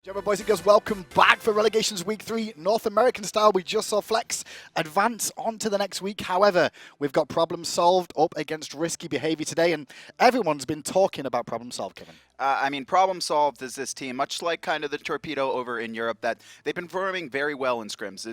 Gentlemen, boys and girls, welcome back for Relegations Week 3, North American style. We just saw Flex advance on to the next week. However, we've got Problem Solved up against Risky Behavior today, and everyone's been talking about Problem Solved, Kevin. I mean, Problem Solved is this team, much like kind of the Torpedo over in Europe, that they've been performing very well in scrims,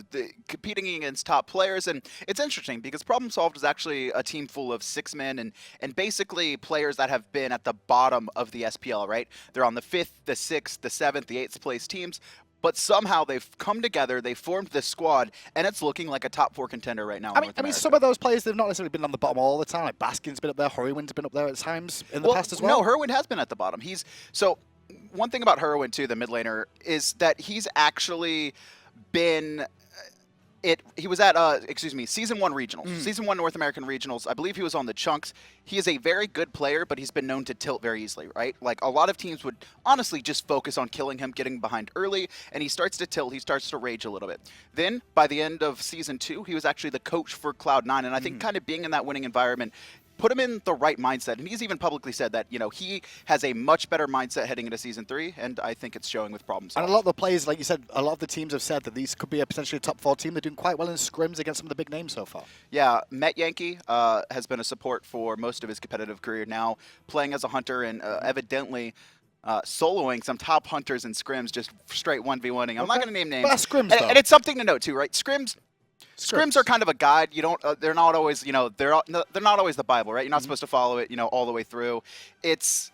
competing against top players. And it's interesting because Problem Solved is actually a team full of 6-men and basically players that have been at the bottom of the SPL, right? They're on the 5th, the 6th, the 7th, the 8th place teams. But somehow they've come together, they formed this squad, and it's looking like a top 4 contender right now. I mean, some of those players, they've not necessarily been on the bottom all the time. Like Baskin's been up there, Hurriwind's been up there at times in the past as well. No, Hurriwind has been at the bottom. So one thing about Hurriwind too, the mid laner, is that he's actually been. He was at Season 1 Regionals, Season 1 North American Regionals. I believe he was on the Chunks. He is a very good player, but he's been known to tilt very easily, right? Like a lot of teams would honestly just focus on killing him, getting behind early, and he starts to tilt, he starts to rage a little bit. Then by the end of Season 2, he was actually the coach for Cloud9, and I think kind of being in that winning environment put him in the right mindset, and he's even publicly said that, you know, he has a much better mindset heading into Season 3, and I think it's showing with Problem Solved. And a lot of the players, like you said, a lot of the teams have said that these could be a potentially top 4 team. They're doing quite well in scrims against some of the big names so far. Yeah, Metyankey has been a support for most of his competitive career now, playing as a hunter and evidently soloing some top hunters in scrims, just straight 1v1ing. I'm not going to name names. But that's scrims, though. And it's something to note too, right? Scrims are kind of a guide. You don't. They're not always. You know. They're not always the Bible, right? You're not supposed to follow it. You know, all the way through. It's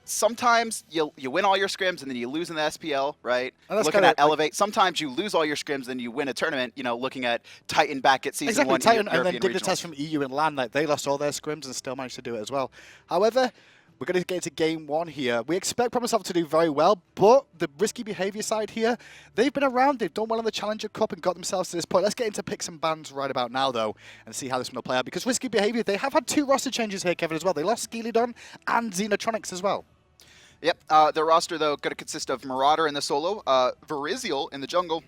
sometimes you win all your scrims and then you lose in the SPL, right? Looking at Elevate. Sometimes you lose all your scrims and you win a tournament. You know, looking at Titan back at Season 1. Titan, and then Dignitas from EU and LAN. Like they lost all their scrims and still managed to do it as well. However, we're going to get into Game 1 here. We expect Problem Solved to do very well, but the Risky Behavior side here, they've been around, they've done well in the Challenger Cup and got themselves to this point. Let's get into picks and bans right about now, though, and see how this one will play out. Because Risky Behavior, they have had 2 roster changes here, Kevin, as well. They lost Skeleton and Xenotronics as well. Yep, their roster, though, going to consist of Marauder in the solo, Varizial in the jungle,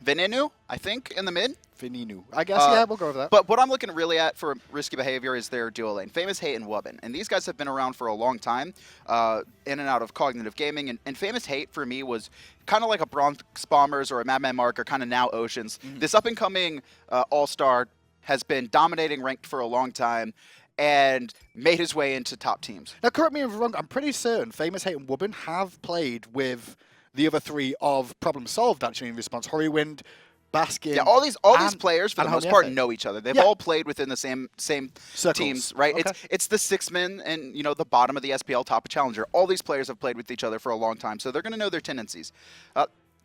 Venenu, I think, in the mid. Venenu. I guess, yeah, we'll go over that. But what I'm looking really at for Risky Behavior is their duo lane, FaymousHate and Wubbn. And these guys have been around for a long time, in and out of cognitive gaming. And FaymousHate, for me, was kind of like a Bronx Bombers or a Madman Mark or kind of now Oceans. This up-and-coming all-star has been dominating ranked for a long time and made his way into top teams. Now, correct me if I'm wrong, I'm pretty certain FaymousHate and Wubbn have played with the other 3 of Problem Solved, actually, in response. Hurriwind, Baskin. Yeah, all these players for the most part know each other. They've all played within the same teams, right? Okay. It's the 6-men and the bottom of the SPL, top of Challenger. All these players have played with each other for a long time, so they're going to know their tendencies.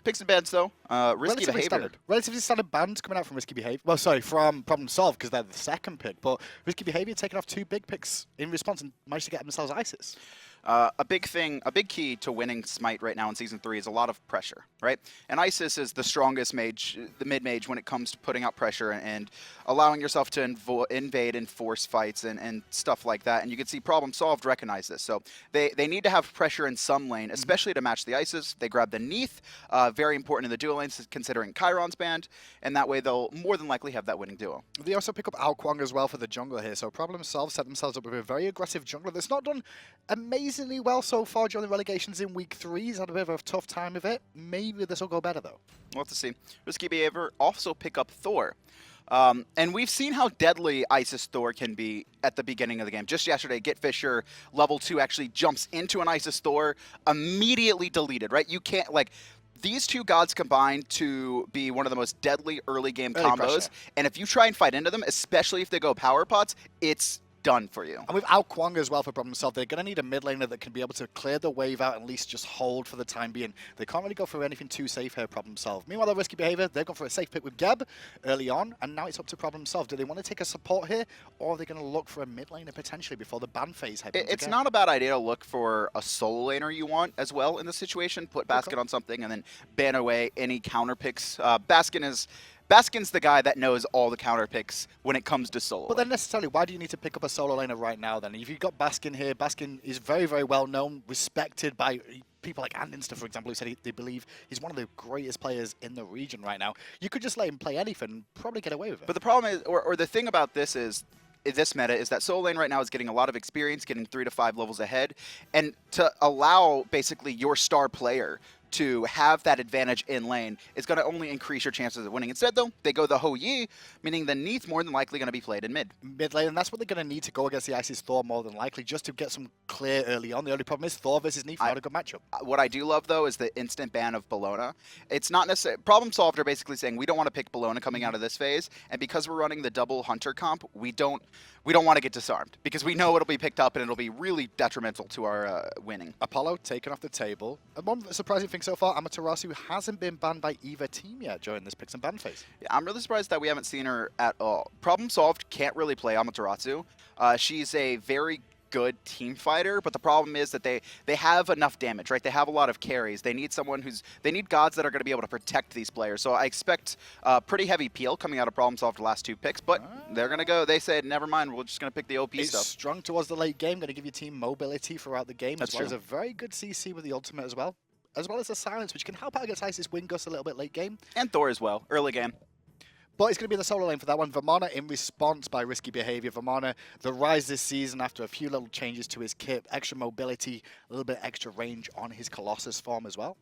Picks and bans though, Risky Behavior. Relatively standard bans coming out from Risky Behavior. Well, sorry, from Problem Solved because they're the second pick, but Risky Behavior taking off 2 big picks in response and managed to get themselves ISIS. A big key to winning Smite right now in Season 3 is a lot of pressure, right? And Isis is the strongest mage, the mid-mage, when it comes to putting out pressure and allowing yourself to invade and force fights and stuff like that. And you can see Problem Solved recognize this. So they need to have pressure in some lane, especially to match the Isis. They grab the Neith, very important in the duo lanes, considering Chiron's banned, and that way they'll more than likely have that winning duo. They also pick up Kuang as well for the jungle here. So Problem Solved set themselves up with a very aggressive jungler that's not done amazingly well so far during the Relegations in Week 3. He's had a bit of a tough time with it. Maybe this will go better, though. We'll have to see. Risky Behavior also pick up Thor. And we've seen how deadly Isis Thor can be at the beginning of the game. Just yesterday, Get Fisher, level 2, actually jumps into an Isis Thor, immediately deleted, right? You can't, like, these 2 gods combined to be one of the most deadly early game combos. Pressure. And if you try and fight into them, especially if they go power pots, it's done for you. And with Kuang as well for Problem Solved, they're going to need a mid laner that can be able to clear the wave out and at least just hold for the time being. They can't really go for anything too safe here, Problem Solved. Meanwhile, the Risky Behavior, they've gone for a safe pick with Geb early on, and now it's up to Problem Solved. Do they want to take a support here, or are they going to look for a mid laner potentially before the ban phase happens? It's not a bad idea to look for a solo laner you want as well in this situation. Put Baskin on something and then ban away any counter picks. Baskin's the guy that knows all the counter picks when it comes to solo. But then necessarily, why do you need to pick up a solo laner right now then? If you've got Baskin here, Baskin is very, very well known, respected by people like Andinster, for example, who said they believe he's one of the greatest players in the region right now. You could just let him play anything and probably get away with it. But the problem is, or the thing about this is, this meta is that solo lane right now is getting a lot of experience, getting 3 to 5 levels ahead, and to allow basically your star player to have that advantage in lane is going to only increase your chances of winning. Instead, though, they go the Hou-Yi, meaning the Neith more than likely going to be played in mid. Mid lane, and that's what they're going to need to go against the Isis Thor more than likely, just to get some clear early on. The only problem is Thor versus Neith, not a good matchup. What I do love, though, is the instant ban of Bellona. It's not necessarily... Problem Solved are basically saying we don't want to pick Bellona coming out of this phase, and because we're running the double Hunter comp, we don't want to get disarmed, because we know it'll be picked up and it'll be really detrimental to our winning. Apollo taken off the table. And one surprising thing so far, Amaterasu hasn't been banned by either team yet during this picks and ban phase. Yeah, I'm really surprised that we haven't seen her at all. Problem Solved can't really play Amaterasu. She's a very good team fighter, but the problem is that they have enough damage, right? They have a lot of carries. They need someone they need gods that are going to be able to protect these players. So I expect pretty heavy peel coming out of Problem Solved the last 2 picks, but they're going to go, they said, never mind, we're just going to pick the OP it's stuff. Strong towards the late game, going to give your team mobility throughout the game, That's as well true. as a very good CC with the ultimate as well as the silence, which can help out against Isis Wind Gust a little bit late game. And Thor as well, early game. But it's going to be in the solo lane for that one. Vamana in response by risky behavior. Vamana, the rise this season after a few little changes to his kit, extra mobility, a little bit extra range on his Colossus form as well.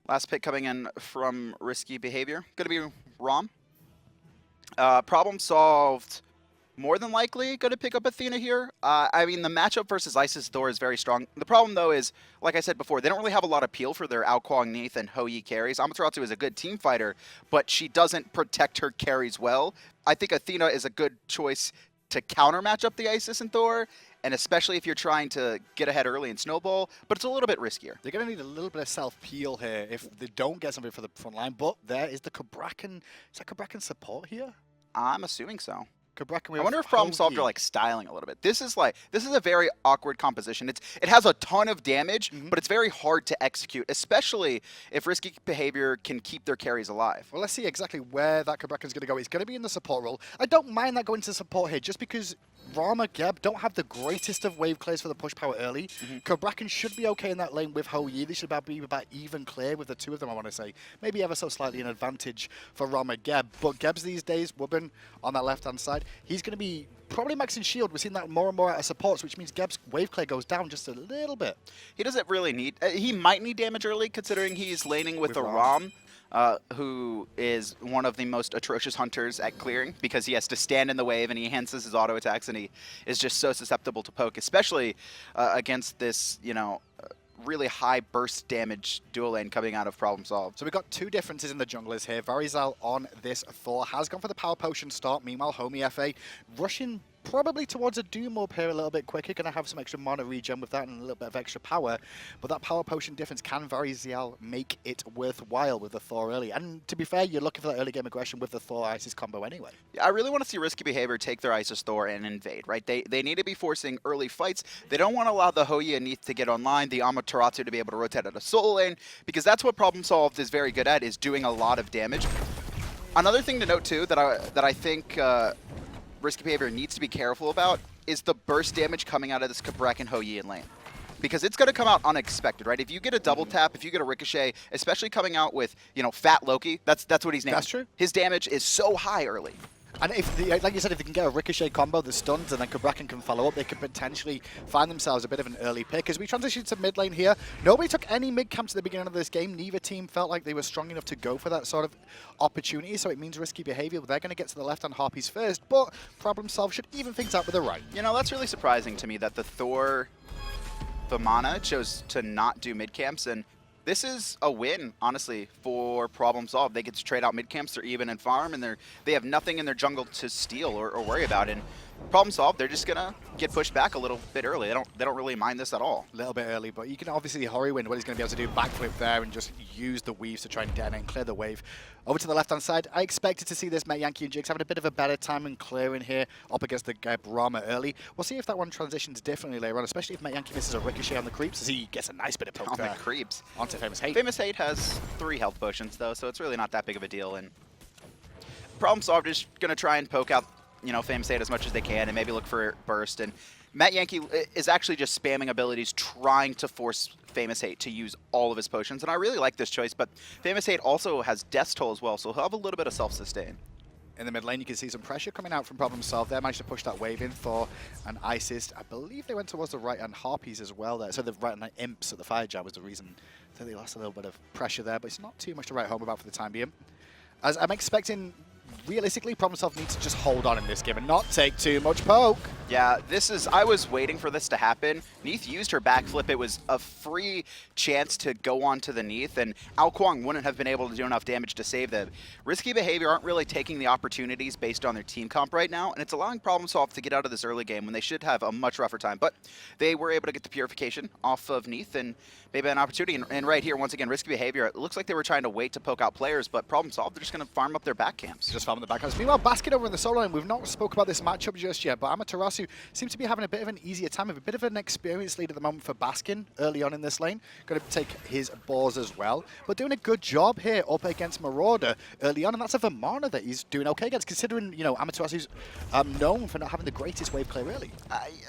Last pick coming in from risky behavior, going to be Rom. Problem Solved, more than likely going to pick up Athena here. I mean, the matchup versus Isis Thor is very strong. The problem, though, is, like I said before, they don't really have a lot of peel for their Kuang, Neith, and Hou-Yi carries. Amaterasu is a good team fighter, but she doesn't protect her carries well. I think Athena is a good choice to counter match up the Isis and Thor, and especially if you're trying to get ahead early and snowball, but it's a little bit riskier. They're going to need a little bit of self-peel here if they don't get something for the front line, but there is the Cabrakan. Is that Cabrakan support here? I'm assuming so. Cabrakan, I wonder if Problem Solved are like styling a little bit. This is a very awkward composition. It has a ton of damage, but it's very hard to execute, especially if risky behavior can keep their carries alive. Well, let's see exactly where that Cabrakan's going to go. He's going to be in the support role. I don't mind that going to support here, just because Rama, Geb don't have the greatest of wave clears for the push power early. Cabrakan should be okay in that lane with Hou-Yi. They should be about even clear with the two of them, I want to say. Maybe ever so slightly an advantage for Rama Geb. But Geb's these days, Wubbn on that left-hand side, he's going to be probably maxing shield. We're seeing that more and more out of supports, which means Geb's wave clear goes down just a little bit. He doesn't really need... he might need damage early, considering he's laning with a Ram. Who is one of the most atrocious hunters at clearing, because he has to stand in the wave and he enhances his auto attacks, and he is just so susceptible to poke, especially against this, really high burst damage dual lane coming out of Problem Solved. So we've got 2 differences in the junglers here. Varizial on this Thor has gone for the power potion start. Meanwhile, Homiefe rushing probably towards a Doom up here a little bit quicker. Going to have some extra mana regen with that and a little bit of extra power. But that power potion difference, can Varizial make it worthwhile with the Thor early? And to be fair, you're looking for that early game aggression with the Thor Isis combo anyway. Yeah, I really want to see risky behavior take their Isis Thor and invade, right? They need to be forcing early fights. They don't want to allow the Hou-Yi and Neith to get online, the Amaterasu to be able to rotate out a solo lane, because that's what Problem Solved is very good at, is doing a lot of damage. Another thing to note, too, that I think risky behavior needs to be careful about is the burst damage coming out of this Cabrakan Hou-Yi in lane. Because it's going to come out unexpected, right? If you get a double tap, if you get a ricochet, especially coming out with, Fat Loki, that's what he's named. That's true. His damage is so high early. And if, like you said, if they can get a ricochet combo, the stuns, and then Cabrakan can follow up, they could potentially find themselves a bit of an early pick. As we transition to mid lane here, nobody took any mid camps at the beginning of this game. Neither team felt like they were strong enough to go for that sort of opportunity, so it means risky behavior. They're going to get to the left-hand Harpies first, but Problem Solved should even things out with the right. That's really surprising to me that the Thor Vamana chose to not do mid camps, and this is a win, honestly, for Problem Solved. They get to trade out mid camps, they're even in farm, and they have nothing in their jungle to steal or worry about. And Problem Solved, they're just gonna get pushed back a little bit early. They don't really mind this at all. A little bit early, but you can obviously Hurriwind, what he's going to be able to do, backflip there and just use the weaves to try and detonate and clear the wave. Over to the left-hand side, I expected to see this Metyankey and Jigz having a bit of a better time in clearing here up against the Rama early. We'll see if that one transitions differently later on, especially if Metyankey misses a ricochet on the creeps, as he gets a nice bit of poke On there. the creeps. Onto FaymousHate. FaymousHate has 3 health potions, though, so it's really not that big of a deal. And Problem Solved is going to try and poke out FaymousHate as much as they can and maybe look for burst. And Metyankey is actually just spamming abilities, trying to force FaymousHate to use all of his potions. And I really like this choice, but FaymousHate also has Death's Toll as well, so he'll have a little bit of self-sustain. In the mid lane, you can see some pressure coming out from Problem Solved there. Managed to push that wave in. Thor and Isis. I believe they went towards the right and Harpies as well there. So the right and Imps at the Fire Jab was the reason that they lost a little bit of pressure there. But it's not too much to write home about for the time being. As I'm expecting, realistically, Problem Solved needs to just hold on in this game and not take too much poke. Yeah, I was waiting for this to happen. Neith used her backflip. It was a free chance to go on to the Neith, and Kuang wouldn't have been able to do enough damage to save them. Risky Behavior aren't really taking the opportunities based on their team comp right now, and it's allowing Problem Solved to get out of this early game when they should have a much rougher time. But they were able to get the purification off of Neith, and maybe an opportunity. And right here, once again, Risky Behavior. It looks like they were trying to wait to poke out players, but Problem Solved, they're just going to farm up their back camps. Just farming the back camps. Meanwhile, Baskin over in the solo lane, we've not spoke about this matchup just yet, but Amaterasu seems to be having a bit of an easier time, with a bit of an experienced lead at the moment for Baskin early on in this lane. Going to take his balls as well, but doing a good job here up against Marauder early on, and that's a Vamana that he's doing okay against, considering, you know, Amaterasu's known for not having the greatest wave clear early.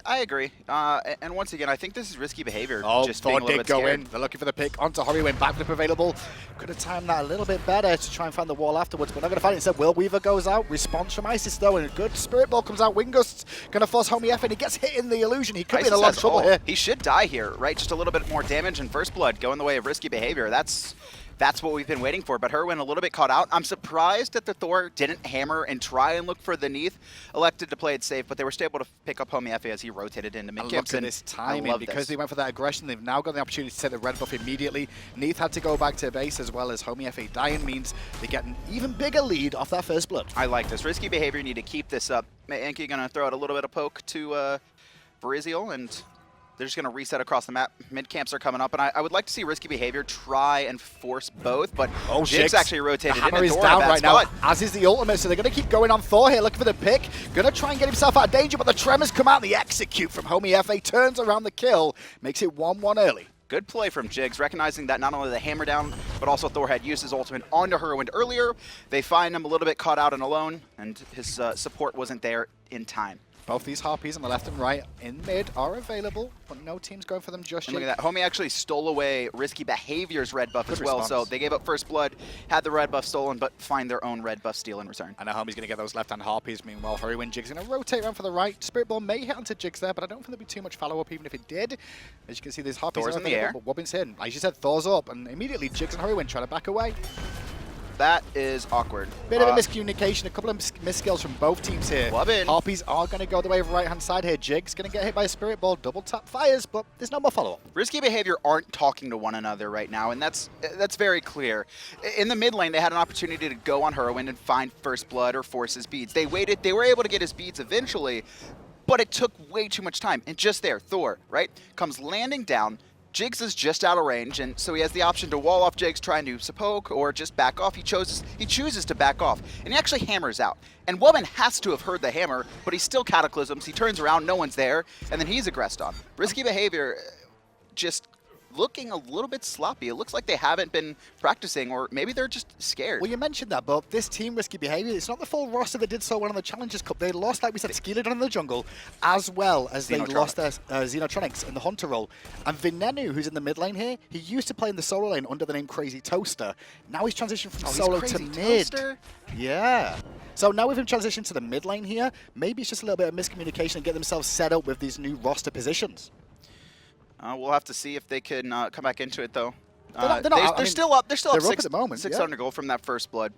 I agree. And once again, I think this is Risky Behavior. Oh, just Thor being a little did bit go scared. in. They're looking for the pick onto Hurriwind. Backflip available. Could have timed that a little bit better to try and find the wall afterwards, but not going to find it. Instead, Will Weaver goes out. Response from Isis, though, and a good Spirit Ball comes out. Wingust's going to force Homiefe, and he gets hit in the illusion. He could be in a lot of trouble here. He should die here, right? Just a little bit more damage and First Blood going the way of Risky Behavior. That's what we've been waiting for, but Hurriwind a little bit caught out. I'm surprised that the Thor didn't hammer and try and look for the Neith. Elected to play it safe, but they were still able to pick up Homiefe as he rotated into mid camps. Look at this timing, because they went for that aggression. They've now got the opportunity to take the red buff immediately. Neith had to go back to base, as well as Homiefe dying means they get an even bigger lead off that First Blood. I like this. Risky Behavior need to keep this up. Metyankey going to throw out a little bit of poke to Varizial, and they're just going to reset across the map. Mid camps are coming up, and I would like to see Risky Behavior try and force both, but Jigz actually rotated in. The hammer is Thor down right spot. now, as is the ultimate, so they're going to keep going on Thor here, looking for the pick. Going to try and get himself out of danger, but the Tremors come out and the execute from Homiefe turns around the kill, makes it 1-1 early. Good play from Jigz, recognizing that not only the hammer down, but also Thor had used his ultimate onto Hurriwind earlier. They find him a little bit caught out and alone, and his support wasn't there in time. Both these Harpies on the left and right in mid are available, but no team's going for them just yet. Look at that. Homie actually stole away Risky Behavior's red buff as well, response. so they gave up First Blood, had the red buff stolen, but find their own red buff steal in return. And now Homie's going to get those left-hand Harpies. Meanwhile, Hurriwind, Jigz going to rotate around for the right. Spirit Ball may hit onto Jigz there, but I don't think there'll be too much follow-up even if it did. As you can see, these Harpies Thor's are in the air. but Wubbn's hidden. Like you said, Thor's up, and immediately Jigz and Hurriwind try to back away. That is awkward. Bit of a miscommunication, a couple of misskills from both teams here. Wubbn. Harpies are going to go the way of the right-hand side here. Jigz going to get hit by a Spirit Ball, double tap fires, but there's no more follow-up. Risky Behavior aren't talking to one another right now, and that's very clear. In the mid lane, they had an opportunity to go on Hurriwind and find First Blood or force his beads. They waited. They were able to get his beads eventually, but it took way too much time. And just there, Thor, right, comes landing down. Jigz is just out of range, and so he has the option to wall off Jigz, trying to poke or just back off. He chooses to back off, and he actually hammers out. And Wubbn has to have heard the hammer, but he still cataclysms. He turns around, no one's there, and then he's aggressed on. Risky Behavior just looking a little bit sloppy. It looks like they haven't been practicing, or maybe they're just scared. Well, you mentioned that, but this team, Risky Behavior, it's not the full roster that did so well in the Challengers Cup. They lost, like we said, Skeleton in the jungle, as well as they lost their Xenotronics in the Hunter role. And Venenu, who's in the mid lane here, he used to play in the solo lane under the name Crazy Toaster. Now he's transitioned from solo to mid. Toaster? Yeah. So now with him transitioned to the mid lane here, maybe it's just a little bit of miscommunication and get themselves set up with these new roster positions. We'll have to see if they can come back into it, though. They're still up. They're still up at the moment, 600 gold from that First Blood.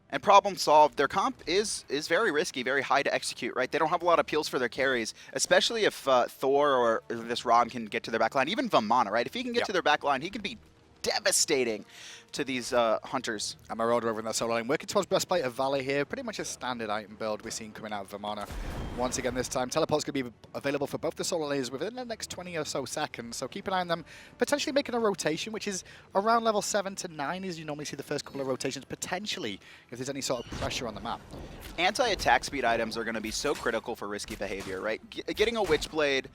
And problem solved. Their comp is very risky, very high to execute, right? They don't have a lot of peels for their carries, especially if Thor or this Ron can get to their backline. Even Vamana, right? If he can get to their backline, he can be devastating to these hunters. And Marauder over in that solo lane, working towards Breastplate of Valley here. Pretty much a standard item build we're seeing coming out of Vamana. Once again this time, teleport's going to be available for both the solo lanes within the next 20 or so seconds. So keep an eye on them, potentially making a rotation, which is around level 7 to 9 as you normally see the first couple of rotations, potentially if there's any sort of pressure on the map. Anti-attack speed items are going to be so critical for Risky Behavior, right? Getting a Witchblade,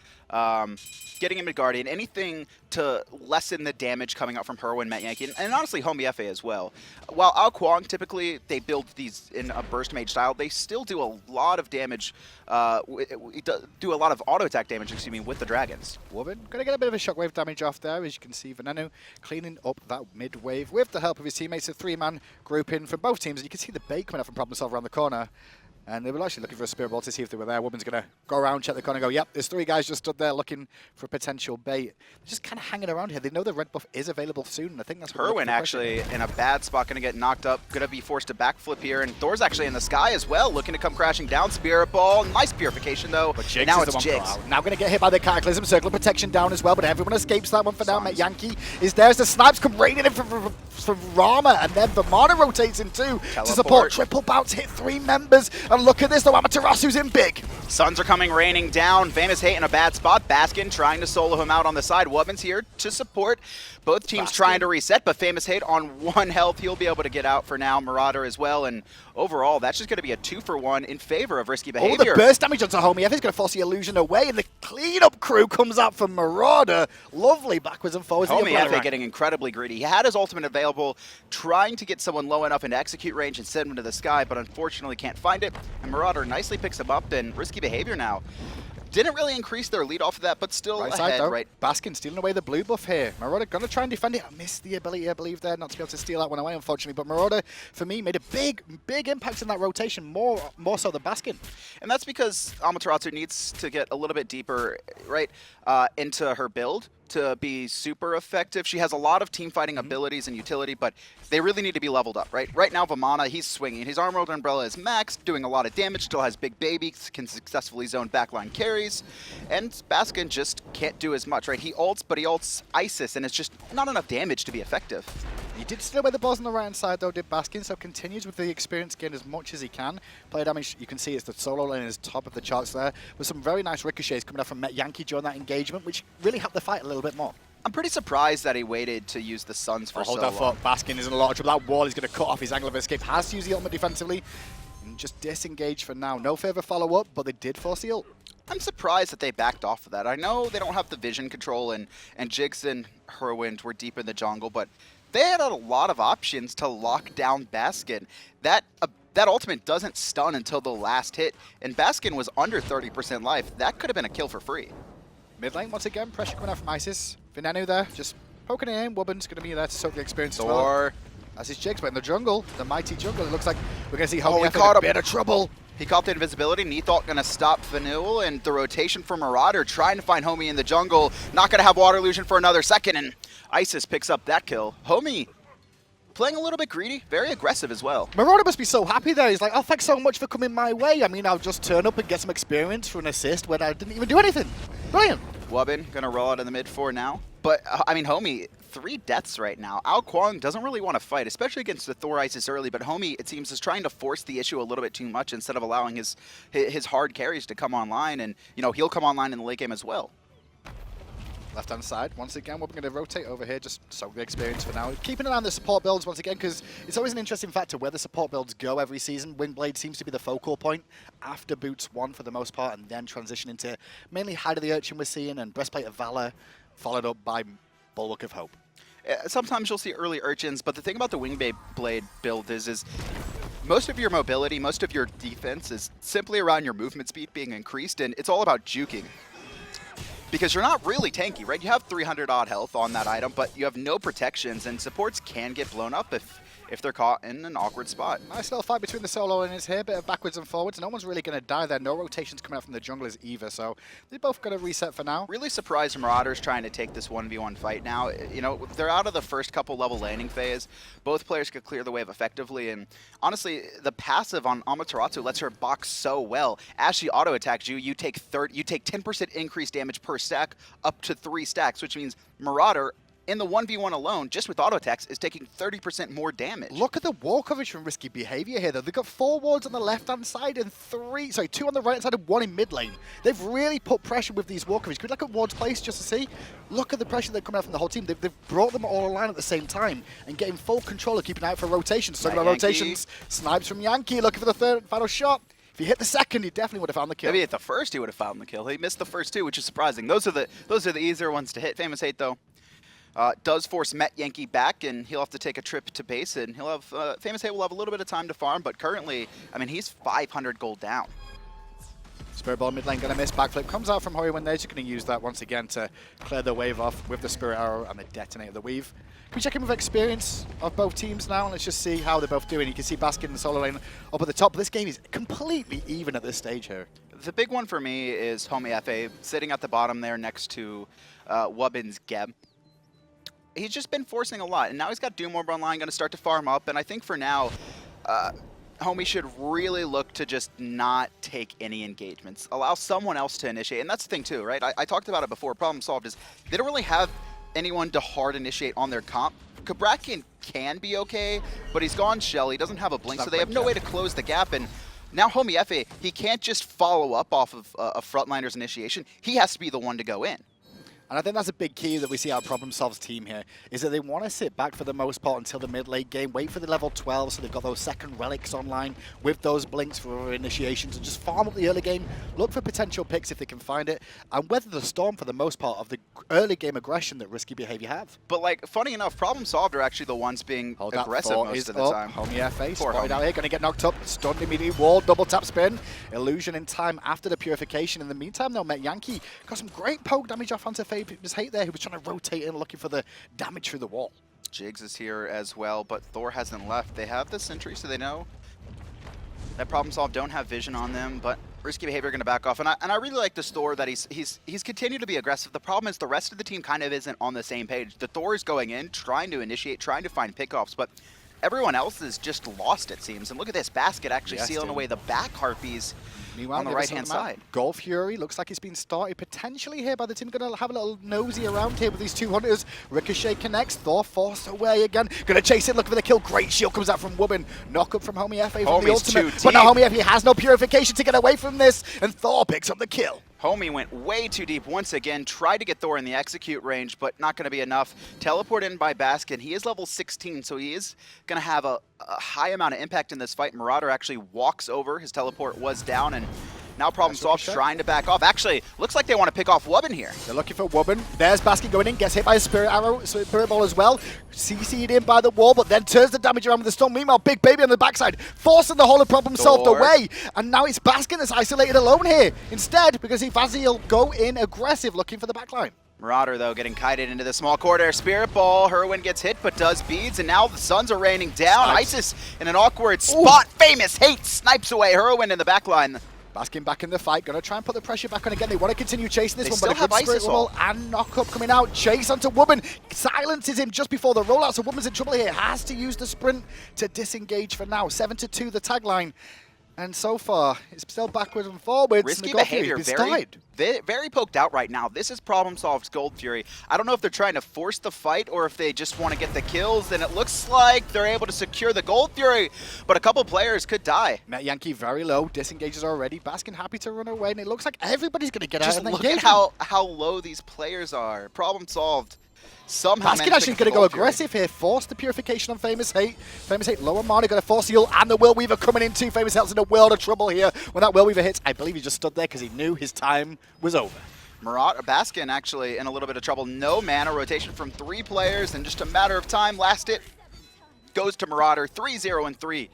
getting a Midgardian, anything to lessen the damage coming out from Hurriwind, Metyankey, and honestly Homiefe as well. While Kuang typically they build these in a burst mage style, they still do a lot of damage, do a lot of auto attack damage, excuse me, with the dragons. Wubbn gonna get a bit of a shockwave damage off there, as you can see. Venenu cleaning up that mid wave with the help of his teammates. A 3-man group in from both teams, and you can see the bait coming out from Problem Solver around the corner. And they were actually looking for a Spirit Ball to see if they were there. Wubbn's going to go around, check the corner, and go, yep, there's 3 guys just stood there looking for a potential bait. They're just kind of hanging around here. They know the red buff is available soon, and I think that's what Hurriwind actually in a bad spot, going to get knocked up, going to be forced to backflip here. And Thor's actually in the sky as well, looking to come crashing down. Spirit Ball, nice purification though. But Jigz now is it's the one Jigz. now going to get hit by the Cataclysm. Circle of Protection down as well, but everyone escapes that one for now. Metyankey is there as the snipes come raining in from Rama, and then Vamana rotates in too to support. Triple bounce, hit 3 members, and look at this though, Amaterasu's in big. Suns are coming raining down. FaymousHate in a bad spot. Baskin trying to solo him out on the side. Wubbn's here to support. Both teams trying to reset, but FaymousHate on 1 health. He'll be able to get out for now. Marauder as well, and overall, that's just going to be a 2-for-1 in favor of risky behavior. Oh, the burst damage onto Homiefe is going to force the illusion away, and the cleanup crew comes out from Marauder. Lovely backwards and forwards. Homiefe getting incredibly greedy. He had his ultimate available, trying to get someone low enough into execute range and send him to the sky, but unfortunately can't find it. And Marauder nicely picks him up, and risky behavior now. Didn't really increase their lead off of that, but still right ahead, side, right? Baskin stealing away the blue buff here. Marauder going to try and defend it. I missed the ability, I believe, there, not to be able to steal that one away, unfortunately. But Marauder, for me, made a big impact in that rotation, more so than Baskin. And that's because Amaterasu needs to get a little bit deeper, right, into her build to be super effective. She has a lot of team fighting abilities and utility, but they really need to be leveled up, right? Right now, Vamana, he's swinging. His Armored Umbrella is maxed, doing a lot of damage, still has big babies, can successfully zone backline carries, and Baskin just can't do as much, right? He ults, but he ults Isis, and it's just not enough damage to be effective. He did steal away the balls on the right-hand side, though, did Baskin, so continues with the experience gain as much as he can. Play damage, you can see it's the solo lane is top of the charts there, with some very nice ricochets coming out from Metyankey during that engagement, which really helped the fight a little bit more. I'm pretty surprised that he waited to use the Suns for so long. Hold that thought. Baskin is in a lot of trouble. That wall is going to cut off his angle of escape. Has to use the ultimate defensively. And just disengage for now. No further follow-up, but they did force the ult. I'm surprised that they backed off of that. I know they don't have the vision control, and Jigz and Hurriwind were deep in the jungle, but they had a lot of options to lock down Baskin. That ultimate doesn't stun until the last hit, and Baskin was under 30% life. That could have been a kill for free. Mid lane, once again, pressure coming out from Isis. Venenu there, just poking it in. Wubbn's going to be there to soak the experience as well. Thor. As is Jigz, but in the jungle, the mighty jungle, it looks like we're going to see Homiefe in a bit of trouble. He caught the invisibility. Neith going to stop Venenu, and the rotation for Marauder trying to find Homie in the jungle. Not going to have water illusion for another second, and Isis picks up that kill. Homie playing a little bit greedy, very aggressive as well. Marauder must be so happy there. He's like, oh, thanks so much for coming my way. I mean, I'll just turn up and get some experience for an assist when I didn't even do anything. Brilliant. Wubbn going to roll out in the mid 4 now. But, I mean, Homie, 3 deaths right now. Kuang doesn't really want to fight, especially against the Thor Isis early, but Homie, it seems, is trying to force the issue a little bit too much instead of allowing his hard carries to come online, and, you know, he'll come online in the late game as well. Left-hand side, once again, we're going to rotate over here, just soak the experience for now. Keeping an eye on the support builds once again, because it's always an interesting factor where the support builds go every season. Windblade seems to be the focal point after Boots 1 for the most part, and then transition into mainly Hide of the Urchin we're seeing, and Breastplate of Valor, followed up by Bulwark of Hope. Sometimes you'll see early Urchins, but the thing about the Windblade build is most of your mobility, most of your defense is simply around your movement speed being increased, and it's all about juking. Because you're not really tanky, right? You have 300 odd health on that item, but you have no protections, and supports can get blown up if they're caught in an awkward spot. Nice little fight between the solo and his here, bit of backwards and forwards. No one's really going to die there. No rotations coming out from the junglers either, so they're both going to reset for now. Really surprised Marauders trying to take this 1v1 fight now. You know, they're out of the first couple level landing phase. Both players could clear the wave effectively, and honestly, the passive on Amaterasu lets her box so well. As she auto attacks you, you take 10% increased damage per stack up to 3 stacks, which means Marauder in the 1v1 alone, just with auto attacks, is taking 30% more damage. Look at the wall coverage from Risky Behavior here, though. They've got 4 wards on the left-hand side and 2 on the right-hand side and 1 in mid lane. They've really put pressure with these wall coverage. Could we look at wards placed just to see? Look at the pressure that's coming out from the whole team. They've brought them all online at the same time and getting full control of keeping out for rotations. So about rotations, snipes from Yankee, looking for the third final shot. If he hit the second, he definitely would have found the kill. Maybe at the first, he would have found the kill. He missed the first 2, which is surprising. Those are the easier ones to hit. FaymousHate, though, does force Metyankey back, and he'll have to take a trip to base, and he'll have FaymousHate will have a little bit of time to farm, but currently, I mean, he's 500 gold down. Spirit Ball mid lane going to miss. Backflip comes out from Hurriwind. They're just going to use that once again to clear the wave off with the Spirit Arrow and the Detonate of the Weave. Can we check in with experience of both teams now? Let's just see how they're both doing. You can see Baskin and Solo Lane up at the top. This game is completely even at this stage here. The big one for me is Homiefe sitting at the bottom there next to Wubbn's Geb. He's just been forcing a lot, and now he's got Doom Orb online, going to start to farm up, and I think for now, Homie should really look to just not take any engagements. Allow someone else to initiate, and that's the thing too, right? I talked about it before. Problem solved is they don't really have anyone to hard initiate on their comp. Cabrakan can be okay, but he's gone shell. He doesn't have a blink, so they have no way to close the gap. And now Homiefe, he can't just follow up off of a frontliner's initiation. He has to be the one to go in. And I think that's a big key that we see our Problem Solves team here, is that they want to sit back for the most part until the mid-late game, wait for the level 12 so they've got those second relics online with those blinks for initiations, and just farm up the early game, look for potential picks if they can find it, and weather the storm for the most part of the early game aggression that Risky Behavior have. But like, funny enough, Problem Solved are actually the ones being aggressive most of the time. Homiefe spotted out here, going to get knocked up, stunned immediately, wall, double tap spin, illusion in time after the purification. In the meantime though, Metyankey got some great poke damage off onto FaymousHate there, who was trying to rotate in looking for the damage through the wall. Jigz is here as well, but Thor hasn't left. They have the sentry, so they know that Problem Solved don't have vision on them, but Risky Behavior going to back off. And I really like this Thor that he's continued to be aggressive. The problem is the rest of the team kind of isn't on the same page. The Thor is going in, trying to initiate, trying to find pickoffs, but everyone else is just lost, it seems. And look at this, Basket actually sealing away the back Harpies. Meanwhile, on the right-hand side. Golf Fury looks like it's been started potentially here by the team. Going to have a little nosy around here with these two hunters. Ricochet connects. Thor forced away again. Going to chase it, looking for the kill. Great shield comes out from Wubbn. Knock up from Homiefe from the ultimate. But now Homiefe has no purification to get away from this. And Thor picks up the kill. Homie went way too deep once again, tried to get Thor in the execute range, but not going to be enough. Teleport in by Baskin. He is level 16, so he is going to have a high amount of impact in this fight. Marauder actually walks over. His teleport was down, and now Problem Solved trying to back off. Actually, looks like they want to pick off Wubbn here. They're looking for Wubbn. There's Baskin going in, gets hit by a Spirit Arrow, Spirit Ball as well. CC'd in by the wall, but then turns the damage around with the storm. Meanwhile, Big Baby on the backside, forcing the whole of Problem Solved away. And now it's Baskin that's isolated alone here. Instead, because Varizial go in aggressive, looking for the backline. Marauder, though, getting kited into the small corridor. Spirit Ball, Hurriwind gets hit, but does beads, and now the suns are raining down. ISIS in an awkward spot. FaymousHate snipes away Hurriwind in the backline. Baskin back in the fight, gonna try and put the pressure back on again. They want to continue chasing this one, still but a good have Spirit Ball and knock-up coming out. Chase onto Wubbn, silences him just before the rollout, so Wubbn's in trouble here. Has to use the sprint to disengage for now. 7-2 the tagline. And so far, it's still backwards and forwards. Risky Behavior, very poked out right now. This is Problem Solved's Gold Fury. I don't know if they're trying to force the fight or if they just want to get the kills, and it looks like they're able to secure the Gold Fury, but a couple players could die. Metyankey very low, disengages already. Baskin happy to run away, and it looks like everybody's going to get just out of the look at how low these players are. Problem Solved. Somehow Baskin actually going to go aggressive here, force the purification on FaymousHate. FaymousHate lower mana, going to force heal, and the Will Weaver coming in too. FaymousHate's in a world of trouble here. When that Will Weaver hits, I believe he just stood there because he knew his time was over. Baskin actually in a little bit of trouble. No mana, rotation from 3 players, and just a matter of time. Last hit goes to Marauder, 3-0 and 3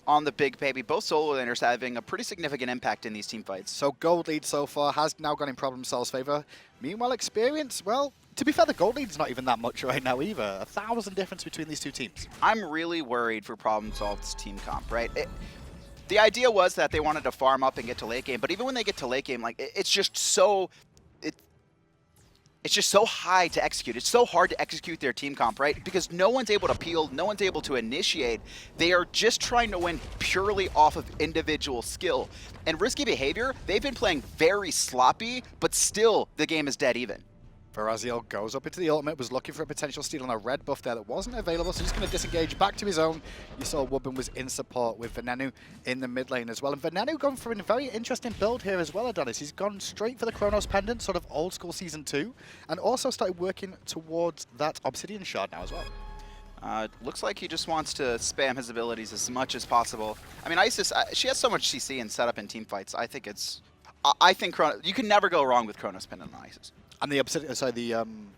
on the Big Baby. Both solo laners having a pretty significant impact in these team fights. So gold lead so far has now gone in Problem Solved's favor. Meanwhile, experience, well, to be fair, the gold lead's not even that much right now either. 1,000 difference between these two teams. I'm really worried for Problem Solved's team comp, right? The idea was that they wanted to farm up and get to late game, but even when they get to late game, like it's just so high to execute. It's so hard to execute their team comp, right? Because no one's able to peel, no one's able to initiate. They are just trying to win purely off of individual skill. And Risky Behavior, they've been playing very sloppy, but still the game is dead even. Varizial goes up into the ultimate, was looking for a potential steal on a red buff there that wasn't available, so he's going to disengage back to his own. You saw Wubbn was in support with Venenu in the mid lane as well. And Venenu going for a very interesting build here as well, Adanas. He's gone straight for the Chronos Pendant, sort of old school Season 2, and also started working towards that Obsidian Shard now as well. Looks like he just wants to spam his abilities as much as possible. I mean, Isis, she has so much CC and setup in team fights. I think you can never go wrong with Chronos Pendant on Isis. And the Obsidian,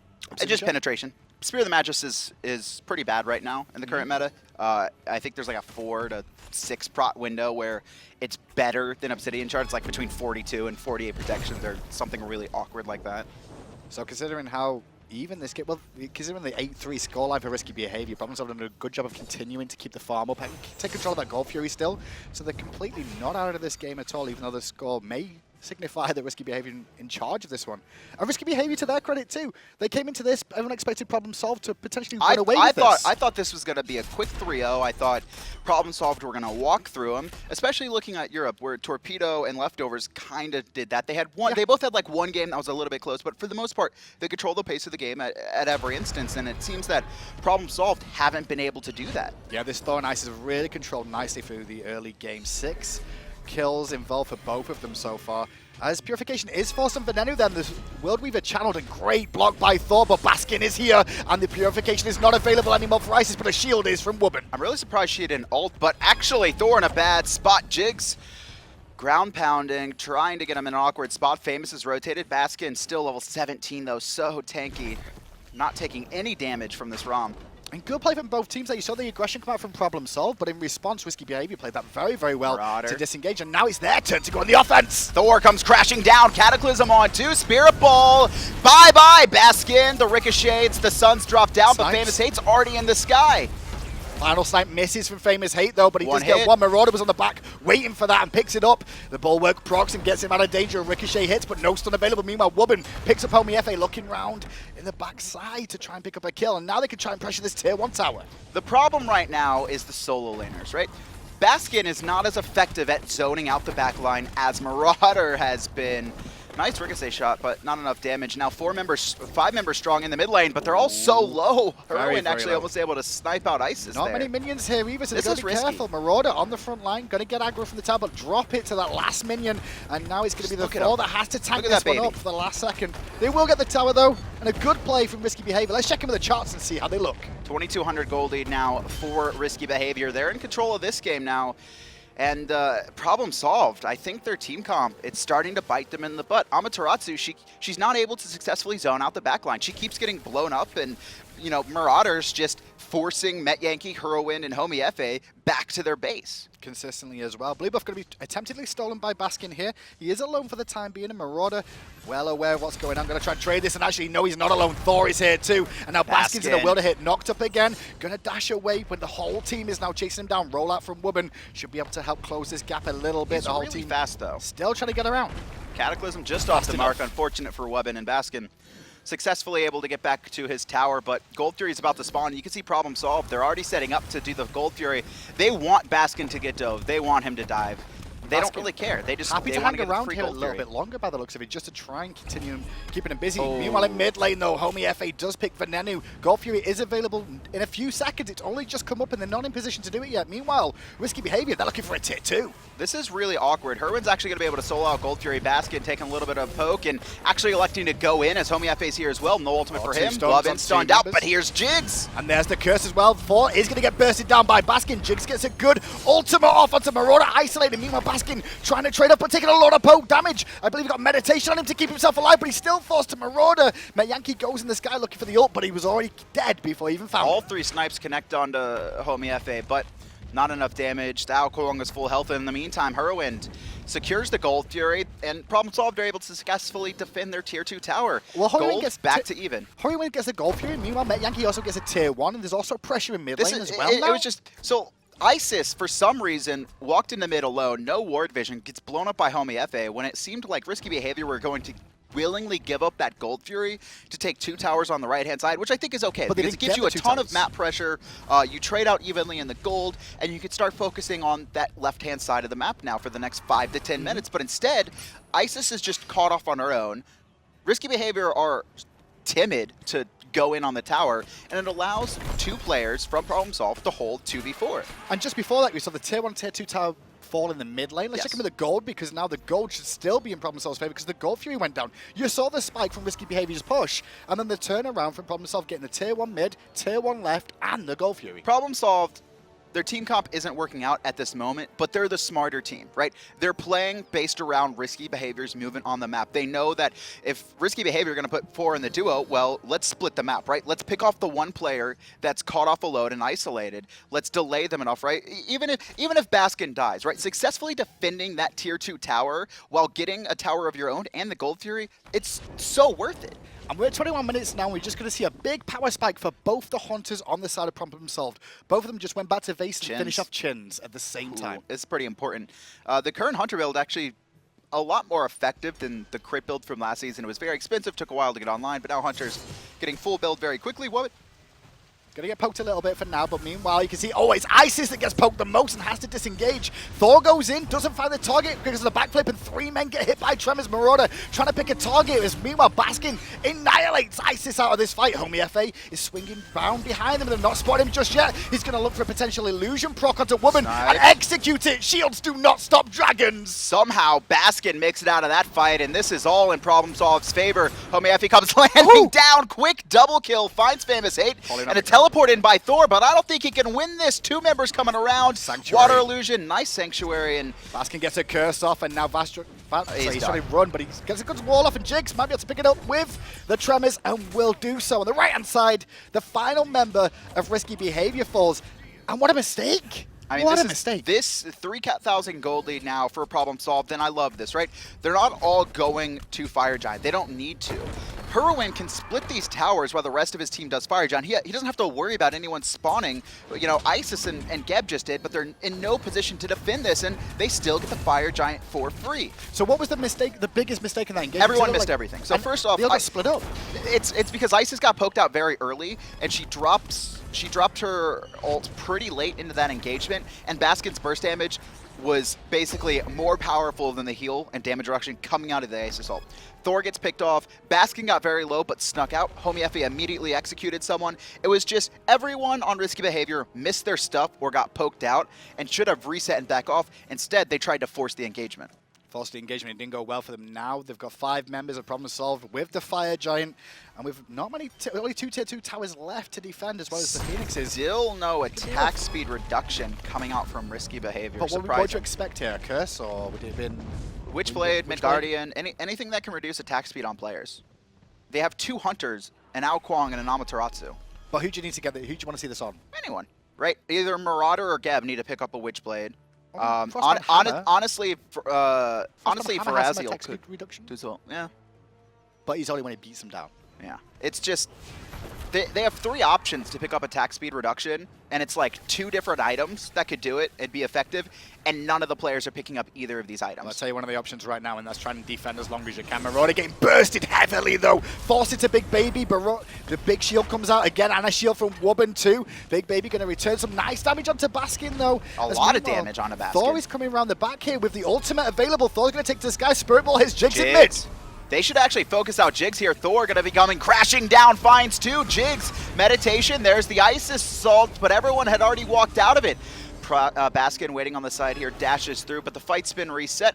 just penetration. Spear of the Magus is pretty bad right now in the current meta. I think there's like a 4 to 6 prot window where it's better than Obsidian Shard. It's like between 42 and 48 protections or something really awkward like that. So considering how even this game, well, considering the 8-3 scoreline for Risky Behavior, Problems have done a good job of continuing to keep the farm up and take control of that Gold Fury still. So they're completely not out of this game at all, even though the score may signify the Risky Behavior in charge of this one. And Risky Behavior, to their credit too, they came into this, everyone expected Problem Solved to potentially run away with this. I thought this was going to be a quick 3-0. I thought Problem Solved were going to walk through them, especially looking at Europe, where Torpedo and Leftovers kind of did that. They had one. Yeah. They both had like one game that was a little bit close, but for the most part, they control the pace of the game at every instance, and it seems that Problem Solved haven't been able to do that. Yeah, this Thor and Ice has really controlled nicely through the early game. 6 kills involved for both of them so far. As Purification is forced on Venenu, then the World Weaver channeled a great block by Thor, but Baskin is here, and the Purification is not available anymore for Isis, but a shield is from Wubbn. I'm really surprised she didn't ult, but actually Thor in a bad spot. Jigz ground pounding, trying to get him in an awkward spot. Famous is rotated. Baskin still level 17 though, so tanky. Not taking any damage from this ROM. And good play from both teams. You saw the aggression come out from Problem Solved, but in response, Risky Behavior played that very, very well Marauder to disengage, and now it's their turn to go on the offense. Thor comes crashing down. Cataclysm on 2. Spirit Ball. Bye-bye, Baskin. The ricochets. The sun's dropped down, but FaymousHate's already in the sky. Final snipe misses from FaymousHate though, but he does hit. get one. Marauder was on the back, waiting for that and picks it up. The bulwark procs and gets him out of danger. Ricochet hits, but no stun available. Meanwhile, Wubbn picks up Homiefe, looking round in the backside to try and pick up a kill, and now they can try and pressure this tier 1 tower. The problem right now is the solo laners, right? Baskin is not as effective at zoning out the back line as Marauder has been. Nice ricochet shot, but not enough damage. Now 5 members strong in the mid lane, but they're all so low. Hurriwind actually almost able to snipe out Isis Not there. many minions here either, so this they've got to be risky. careful. Marauder on the front line, going to get aggro from the tower, but drop it to that last minion, and now it's going to be the Thor that has to tank this one up for the last second. They will get the tower though, and a good play from Risky Behavior. Let's check in with the charts and see how they look. 2200 gold lead now for Risky Behavior. They're in control of this game now. And problem solved. I think their team comp, it's starting to bite them in the butt. Amaterasu, she's not able to successfully zone out the backline. She keeps getting blown up, and you know, Marauders just forcing Metyankey, Hurriwind, and Homiefe back to their base. Consistently as well. Blue buff going to be attemptedly stolen by Baskin here. He is alone for the time being, and Marauder well aware of what's going on. Going to try and trade this, and actually, no, he's not alone. Thor is here too. And now Baskin's in a wilder hit, knocked up again. Going to dash away, but the whole team is now chasing him down. Rollout from Wubbn should be able to help close this gap a little bit. He's the whole really team fast though. Still trying to get around. Cataclysm just off the mark. Unfortunate for Wubbn, and Baskin successfully able to get back to his tower, but Gold Fury is about to spawn. You can see problem solved. They're already setting up to do the Gold Fury. They want Baskin to get dove. They want him to dive. They don't really care. They just happy to want hang to around get here a little bit longer by the looks of it, just to try and continue keeping him busy. Meanwhile, in mid lane though, Homiefe does pick Venenu. Gold Fury is available in a few seconds. It's only just come up and they're not in position to do it yet. Meanwhile, Risky Behavior, they're looking for a tier 2. This is really awkward. Hurriwind's actually going to be able to solo out Gold Fury. Baskin taking a little bit of poke and actually electing to go in as Homiefe's here as well. No ultimate for him. Wubbn stunned out, but here's Jigz. And there's the curse as well. Thor is going to get bursted down by Baskin. Jigz gets a good ultimate off onto Marauder, isolated. Meanwhile, Baskin trying to trade up but taking a lot of poke damage. I believe he got meditation on him to keep himself alive, but he's still forced to Marauder. Metyankey goes in the sky looking for the ult, but he was already dead before he even found All him. 3 snipes connect onto Homiefe, but not enough damage. Now Kuang is full health. In the meantime, Hurriwind secures the Gold Fury, and problem solved, they're able to successfully defend their tier 2 tower. Well, Gold gets back to even. Hurriwind gets the Gold Fury. Meanwhile, Metyankey also gets a tier 1, and there's also pressure in mid lane as well. It was just so. Isis, for some reason, walked in the mid alone, no ward vision, gets blown up by Homiefe when it seemed like Risky Behavior were going to willingly give up that Gold Fury to take 2 towers on the right-hand side, which I think is okay, because it gives you a ton of map pressure. You trade out evenly in the gold, and you can start focusing on that left-hand side of the map now for the next 5 to 10 minutes. But instead, Isis is just caught off on her own. Risky Behavior are timid to go in on the tower, and it allows 2 players from Problem Solved to hold 2v4. And just before that, we saw the tier 1, tier 2 tower fall in the mid lane. Let's check in with the gold, because now the gold should still be in Problem Solved's favor because the Gold Fury went down. You saw the spike from Risky Behavior's push, and then the turnaround from Problem Solved getting the tier 1 mid, tier 1 left, and the Gold Fury. Problem Solved their team comp isn't working out at this moment, but they're the smarter team, right? They're playing based around risky behaviors moving on the map. They know that if risky behavior are going to put 4 in the duo, well, let's split the map, right? Let's pick off the one player that's caught off a load and isolated. Let's delay them enough, right? Even if Baskin dies, right? Successfully defending that tier 2 tower while getting a tower of your own and the Gold Fury, it's so worth it. And we're at 21 minutes now, and we're just going to see a big power spike for both the Hunters on the side of Problem Solved. Both of them just went back to Vase and finish off Chins at the same time. It's pretty important. The current Hunter build actually a lot more effective than the crit build from last season. It was very expensive, took a while to get online, but now Hunter's getting full build very quickly. What? Gonna get poked a little bit for now, but meanwhile you can see, oh, it's Isis that gets poked the most and has to disengage. Thor goes in, doesn't find the target because of the backflip, and 3 men get hit by Tremors. Marauder trying to pick a target, as meanwhile Baskin annihilates Isis out of this fight. Homiefe is swinging round behind him, and they've not spotted him just yet. He's gonna look for a potential illusion proc onto Wubbn and execute it. Shields do not stop dragons. Somehow Baskin makes it out of that fight, and this is all in Problem Solved's favor. Homiefe comes landing down, quick double kill, finds FaymousHate, and a teleport in by Thor, but I don't think he can win this. 2 members coming around. Sanctuary. Water illusion, nice Sanctuary, and Baskin gets a curse off, and now he's trying to run, but he gets a good wall off, and Jigz might be able to pick it up with the Tremors, and will do so. On the right-hand side, the final member of Risky Behavior falls, and what a mistake! I mean, what a mistake. This 3,000 gold lead now for Problem Solved, and I love this, right? They're not all going to Fire Giant. They don't need to. Hurriwind can split these towers while the rest of his team does Fire Giant. He doesn't have to worry about anyone spawning. You know, Isis and Geb just did, but they're in no position to defend this, and they still get the Fire Giant for free. So what was the mistake, the biggest mistake in that game? Everyone missed everything. So first off, they all got split up. It's because Isis got poked out very early, and she dropped her ult pretty late into that engagement, and Baskin's burst damage was basically more powerful than the heal and damage reduction coming out of the Isis ult. Thor gets picked off, Baskin got very low but snuck out, Homiefe immediately executed someone. It was just everyone on Risky Behavior missed their stuff or got poked out and should have reset and back off. Instead, they tried to force the engagement. Forced the engagement, it didn't go well for them. Now they've got 5 members of Problem Solved with the Fire Giant, and with not many, only 2 tier 2 towers left to defend, as well as the Phoenixes. Still no attack speed reduction coming out from Risky Behavior. But what would you expect here? A curse, or would it have been Witchblade, Midgardian, anything that can reduce attack speed on players. They have 2 Hunters, an Kuang and an Amaterasu. But who do you need to get? Who do you want to see this on? Anyone, right? Either Marauder or Geb need to pick up a Witchblade. Honestly, Honestly, Varizial could reduction. do so. Yeah, but he's only when he beats him down. Yeah, it's just they have 3 options to pick up attack speed reduction, and it's like 2 different items that could do it and be effective, and none of the players are picking up either of these items. I'll tell you one of the options right now, and that's trying to defend as long as you can. Marauder getting bursted heavily, though. Forced into Big Baby. The big shield comes out again, and a shield from Wubbn, too. Big Baby going to return some nice damage onto Baskin, though. A lot of damage on a Baskin. Thor is coming around the back here with the ultimate available. Thor's going to take this guy. Spirit Ball hits Jigz in mid. They should actually focus out Jigz here. Thor going to be coming crashing down, finds 2. Jigz, meditation. There's the Isis Salt, but everyone had already walked out of it. Baskin waiting on the side here, dashes through, but the fight's been reset.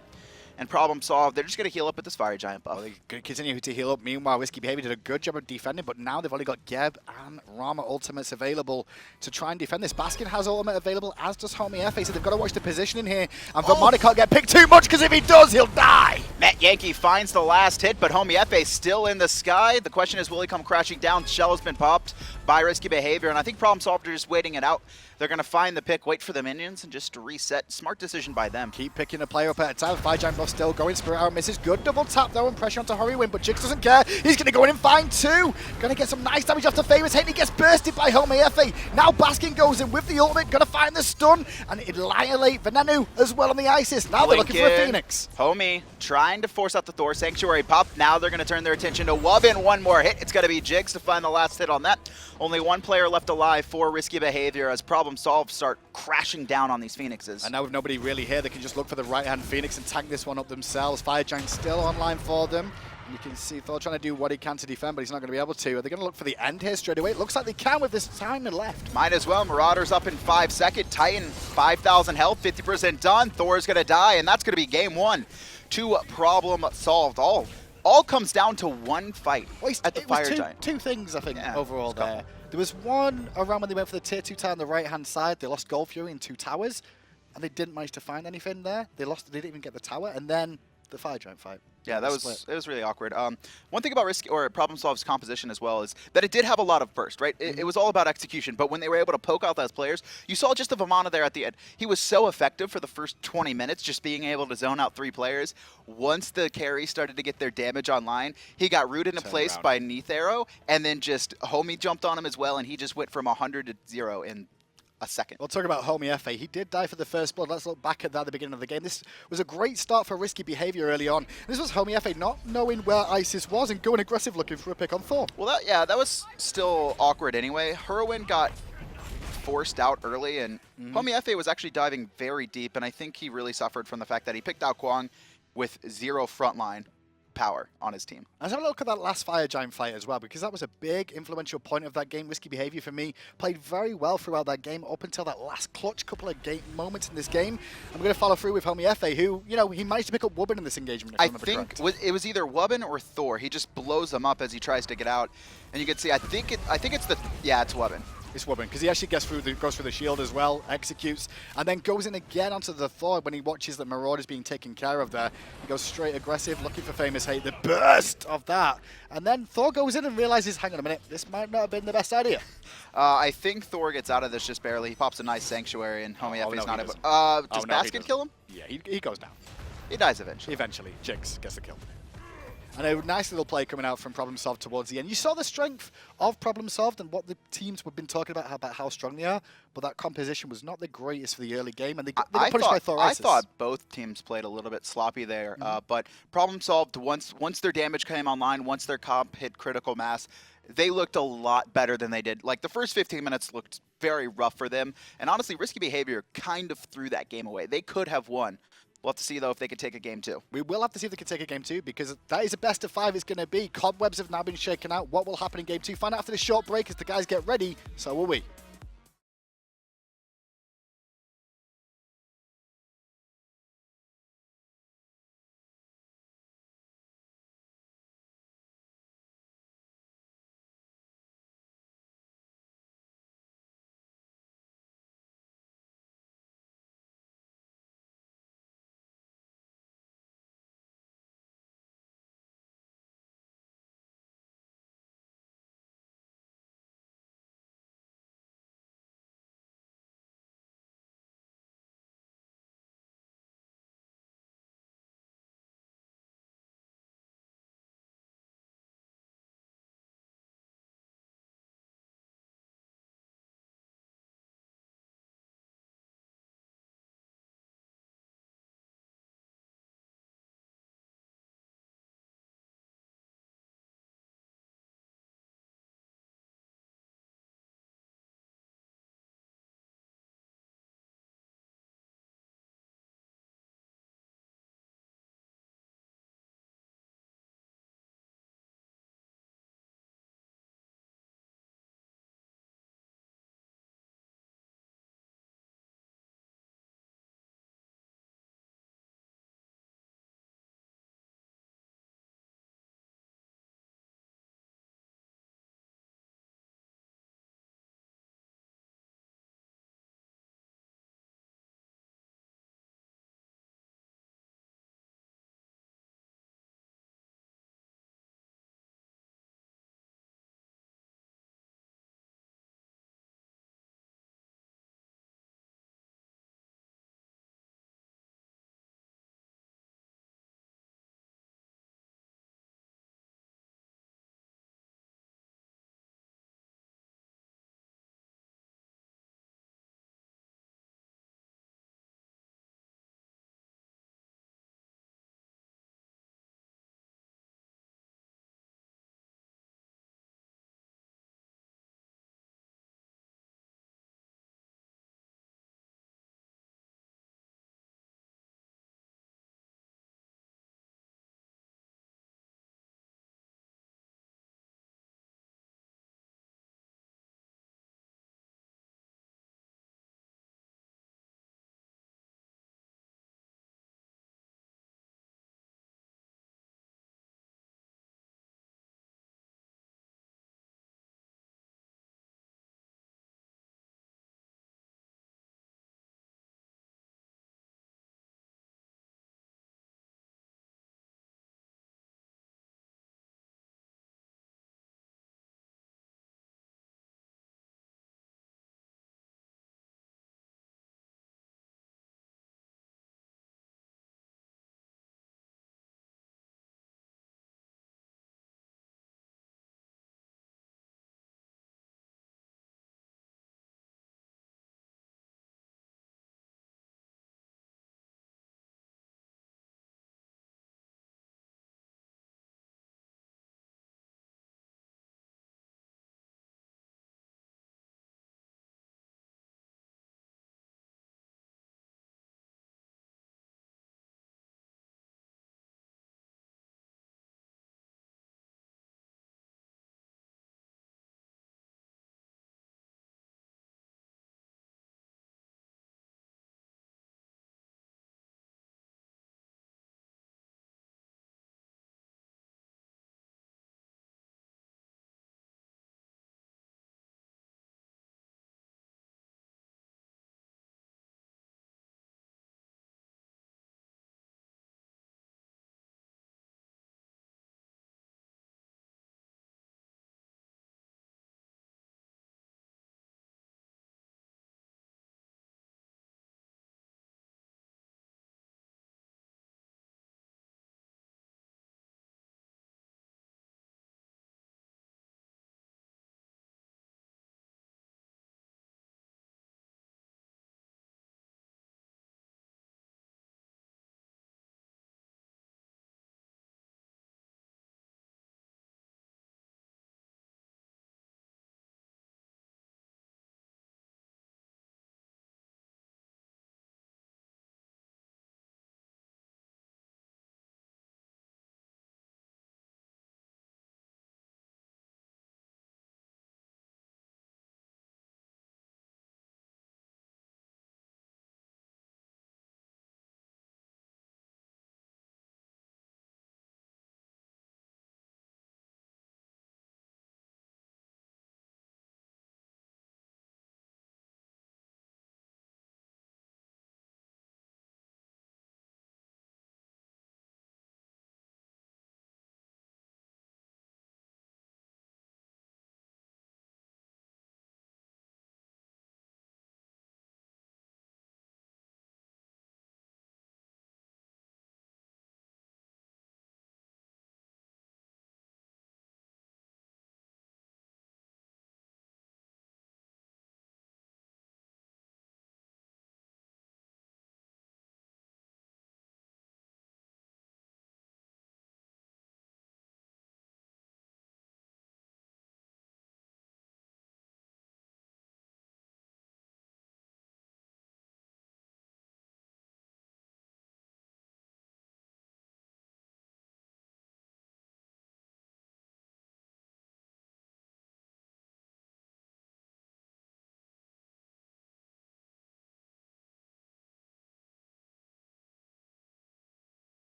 And Problem Solved. They're just going to heal up with this Fire Giant buff. Well, they're going to continue to heal up. Meanwhile, Risky Behavior did a good job of defending, but now they've only got Geb and Rama ultimates available to try and defend this. Baskin has ultimate available, as does Homiefe, so they've got to watch the positioning here. And Vamana can't get picked too much, because if he does, he'll die. Metyankey finds the last hit, but Homiefe still in the sky. The question is, will he come crashing down? Shell has been popped by Risky Behavior, and I think Problem Solved are just waiting it out. They're going to find the pick, wait for the minions, and just reset. Smart decision by them. Keep picking a player up at a time. Fire Giant buff still going. Spirit Arrow misses. Good double tap, though, and pressure onto Hurriwind, but Jigz doesn't care. He's going to go in and find 2. Going to get some nice damage off the FaymousHate. He gets bursted by Homiefe. Now Baskin goes in with the ultimate. Going to find the stun, and annihilate Venenu as well on the Isis. Now they're looking for a Phoenix. Homie trying to force out the Thor. Sanctuary pop. Now they're going to turn their attention to Wubbn. One more hit. It's going to be Jigz to find the last hit on that. Only 1 player left alive for Risky Behavior as Problem Solved start crashing down on these Phoenixes. And now with nobody really here, they can just look for the right-hand Phoenix and tank this one up themselves. Fire Giant still online for them. And you can see Thor trying to do what he can to defend, but he's not going to be able to. Are they going to look for the end here straight away? It looks like they can with this time left. Might as well. Marauder's up in 5 seconds. Titan, 5,000 health, 50% done. Thor's going to die, and that's going to be game 1. 2 Problem Solved. All comes down to 1 fight at the Fire Giant. 2 things, I think, overall there. There was one around when they went for the tier 2 tower on the right-hand side. They lost Gold Fury in 2 towers, and they didn't manage to find anything there. They didn't even get the tower, and then the Fire Giant fight. Yeah, it was really awkward. One thing about Problem Solve's composition as well is that it did have a lot of burst, right? It was all about execution, but when they were able to poke out those players, you saw just the Vamana there at the end. He was so effective for the first 20 minutes, just being able to zone out 3 players. Once the carry started to get their damage online, he got rooted in place by Neith Arrow, and then just Homie jumped on him as well, and he just went from 100 to 0 in a second. We'll talk about Homiefe. He did die for the first blood. Let's look back at that at the beginning of the game. This was a great start for risky behavior early on. This was Homiefe not knowing where Isis was and going aggressive looking for a pick on Thor. Well, that was still awkward anyway. Hurriwind got forced out early, and Homiefe was actually diving very deep, and I think he really suffered from the fact that he picked out Kuang with 0 frontline power on his team. Let's have a look at that last Fire Giant fight as well, because that was a big influential point of that game. Risky behavior for me played very well throughout that game up until that last clutch couple of moments in this game. I'm going to follow through with Homiefe, who, you know, he managed to pick up Wubbn in this engagement. If I think it was either Wubbn or Thor. He just blows them up as he tries to get out, and you can see. I think it's Wubbn. It's Wubbn, because he actually goes through the shield as well, executes, and then goes in again onto the Thor when he watches that Marauder's being taken care of there. He goes straight aggressive, looking for FaymousHate, the burst of that. And then Thor goes in and realizes, hang on a minute, this might not have been the best idea. I think Thor gets out of this just barely. He pops a nice Sanctuary, and Homiefe's not able. Does Baskin kill him? Yeah, he goes down. He dies eventually. Eventually, Jigz gets the kill. And a nice little play coming out from Problem Solved towards the end. You saw the strength of Problem Solved and what the teams have been talking about how strong they are, but that composition was not the greatest for the early game, and they got punished by Thor. I thought both teams played a little bit sloppy there, but Problem Solved, once their damage came online, once their comp hit critical mass, they looked a lot better than they did. Like, the first 15 minutes looked very rough for them, and honestly, risky behavior kind of threw that game away. They could have won. We'll have to see, though, if they can take a game 2. We will have to see if they can take a game 2, because that is a best of 5 it's going to be. Cobwebs have now been shaken out. What will happen in game 2? Find out after this short break as the guys get ready. So will we.